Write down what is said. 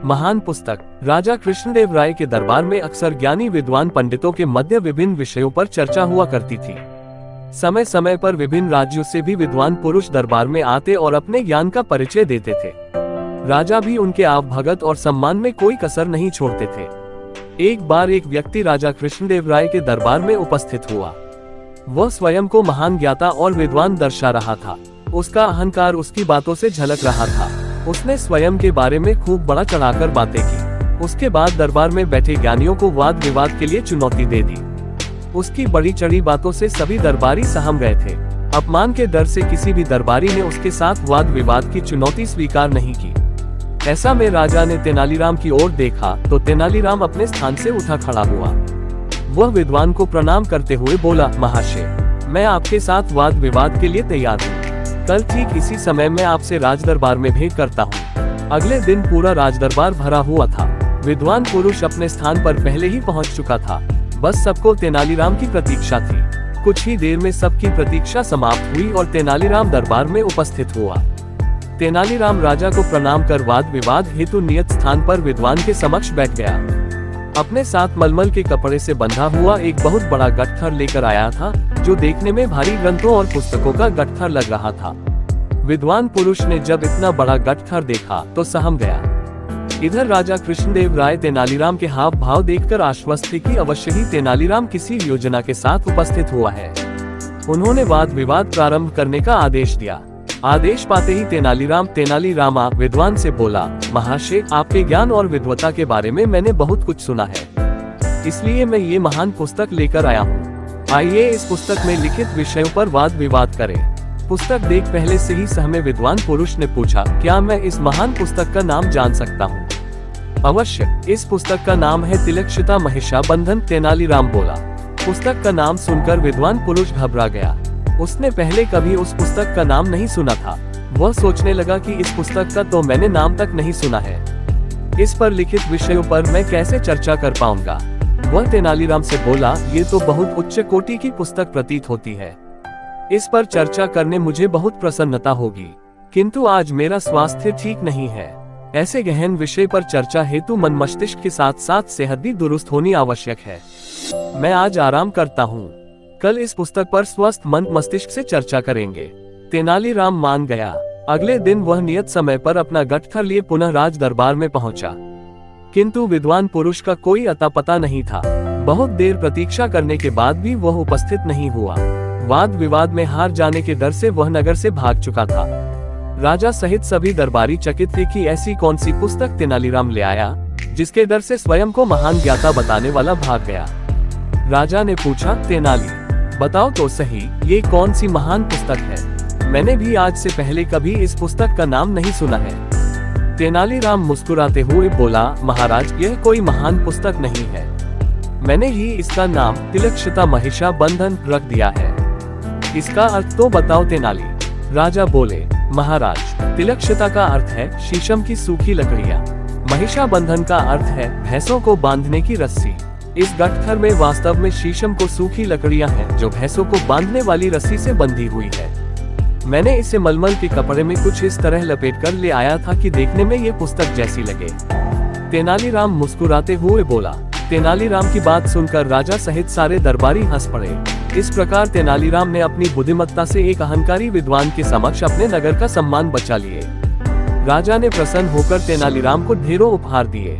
महान पुस्तक। राजा कृष्णदेव राय के दरबार में अक्सर ज्ञानी विद्वान पंडितों के मध्य विभिन्न विषयों पर चर्चा हुआ करती थी। समय समय पर विभिन्न राज्यों से भी विद्वान पुरुष दरबार में आते और अपने ज्ञान का परिचय देते थे। राजा भी उनके आवभगत और सम्मान में कोई कसर नहीं छोड़ते थे। एक बार एक व्यक्ति राजा कृष्णदेव राय के दरबार में उपस्थित हुआ। वह स्वयं को महान ज्ञाता और विद्वान दर्शा रहा था। उसका अहंकार उसकी बातों से झलक रहा था। उसने स्वयं के बारे में खूब बड़ा चढ़ाकर बातें की। उसके बाद दरबार में बैठे ज्ञानियों को वाद विवाद के लिए चुनौती दे दी। उसकी बड़ी चढ़ी बातों से सभी दरबारी सहम गए थे। अपमान के डर से किसी भी दरबारी ने उसके साथ वाद विवाद की चुनौती स्वीकार नहीं की। ऐसा में राजा ने तेनालीराम की ओर देखा तो तेनालीराम अपने स्थान से उठा खड़ा हुआ। वह विद्वान को प्रणाम करते हुए बोला, महाशय, मैं आपके साथ वाद विवाद के लिए तैयार हूँ। कल ठीक इसी समय मैं आपसे राजदरबार में भेंट करता हूँ। अगले दिन पूरा राजदरबार भरा हुआ था। विद्वान पुरुष अपने स्थान पर पहले ही पहुँच चुका था। बस सबको तेनालीराम की प्रतीक्षा थी। कुछ ही देर में सबकी प्रतीक्षा समाप्त हुई और तेनालीराम दरबार में उपस्थित हुआ। तेनालीराम राजा को प्रणाम कर वाद विवाद हेतु नियत स्थान पर विद्वान के समक्ष बैठ गया। अपने साथ मलमल के कपड़े से बंधा हुआ एक बहुत बड़ा गट्ठर लेकर आया था, जो देखने में भारी ग्रंथों और पुस्तकों का गट्ठर लग रहा था। विद्वान पुरुष ने जब इतना बड़ा गट्ठर देखा तो सहम गया। इधर राजा कृष्णदेव राय तेनालीराम के हाव भाव देखकर आश्वस्त थे कि अवश्य ही तेनालीराम किसी योजना के साथ उपस्थित हुआ है। उन्होंने वाद विवाद प्रारंभ करने का आदेश दिया। आदेश पाते ही तेनालीराम विद्वान से बोला, महाशय, आपके ज्ञान और विद्वता के बारे में मैंने बहुत कुछ सुना है, इसलिए मैं ये महान पुस्तक लेकर आया हूँ। आइए इस पुस्तक में लिखित विषयों पर वाद विवाद करें। पुस्तक देख पहले से ही सहमे विद्वान पुरुष ने पूछा, क्या मैं इस महान पुस्तक का नाम जान सकता हूँ? अवश्य, इस पुस्तक का नाम है तिलक्षिता महिषा बंधन। तेनालीराम बोला। पुस्तक का नाम सुनकर विद्वान पुरुष घबरा गया। उसने पहले कभी उस पुस्तक का नाम नहीं सुना था। वह सोचने लगा कि इस पुस्तक का तो मैंने नाम तक नहीं सुना है। इस पर लिखित विषयों पर मैं कैसे चर्चा कर पाऊंगा? वह तेनालीराम से बोला, ये तो बहुत उच्च कोटि की पुस्तक प्रतीत होती है। इस पर चर्चा करने मुझे बहुत प्रसन्नता होगी, किंतु आज मेरा स्वास्थ्य ठीक नहीं है। ऐसे गहन विषय पर चर्चा हेतु मन मस्तिष्क के साथ साथ सेहत भी दुरुस्त होनी आवश्यक है। मैं आज आराम करता हूँ। कल इस पुस्तक पर स्वस्थ मन मस्तिष्क से चर्चा करेंगे। तेनालीराम मान गया। अगले दिन वह नियत समय पर अपना गट्ठर लिए पुनः राज दरबार में पहुंचा, किंतु विद्वान पुरुष का कोई अता पता नहीं था। बहुत देर प्रतीक्षा करने के बाद भी वह उपस्थित नहीं हुआ। वाद विवाद में हार जाने के डर से वह नगर से भाग चुका था। राजा सहित सभी दरबारी चकित थे कि ऐसी कौन सी पुस्तक तेनालीराम ले आया, जिसके डर से स्वयं को महान ज्ञाता बताने वाला भाग गया। राजा ने पूछा, तेनाली, बताओ तो सही, ये कौन सी महान पुस्तक है? मैंने भी आज से पहले कभी इस पुस्तक का नाम नहीं सुना है। तेनालीराम मुस्कुराते हुए बोला, महाराज, यह कोई महान पुस्तक नहीं है। मैंने ही इसका नाम तिलक्षिता महिषा बंधन रख दिया है। इसका अर्थ तो बताओ तेनाली। राजा बोले, महाराज, तिलक्षिता का अर्थ है शीशम की सूखी लकड़ियाँ। महिषा बंधन का अर्थ है भैंसों को बांधने की रस्सी। इस गट्ठर में वास्तव में शीशम को सूखी लकड़ियां हैं, जो भैंसों को बांधने वाली रस्सी से बंधी हुई है। मैंने इसे मलमल के कपड़े में कुछ इस तरह लपेट कर ले आया था कि देखने में ये पुस्तक जैसी लगे। तेनालीराम मुस्कुराते हुए बोला। तेनालीराम की बात सुनकर राजा सहित सारे दरबारी हंस पड़े। इस प्रकार तेनालीराम ने अपनी बुद्धिमत्ता से एक अहंकारी विद्वान के समक्ष अपने नगर का सम्मान बचा लिए। राजा ने प्रसन्न होकर तेनालीराम को ढेरों उपहार दिए।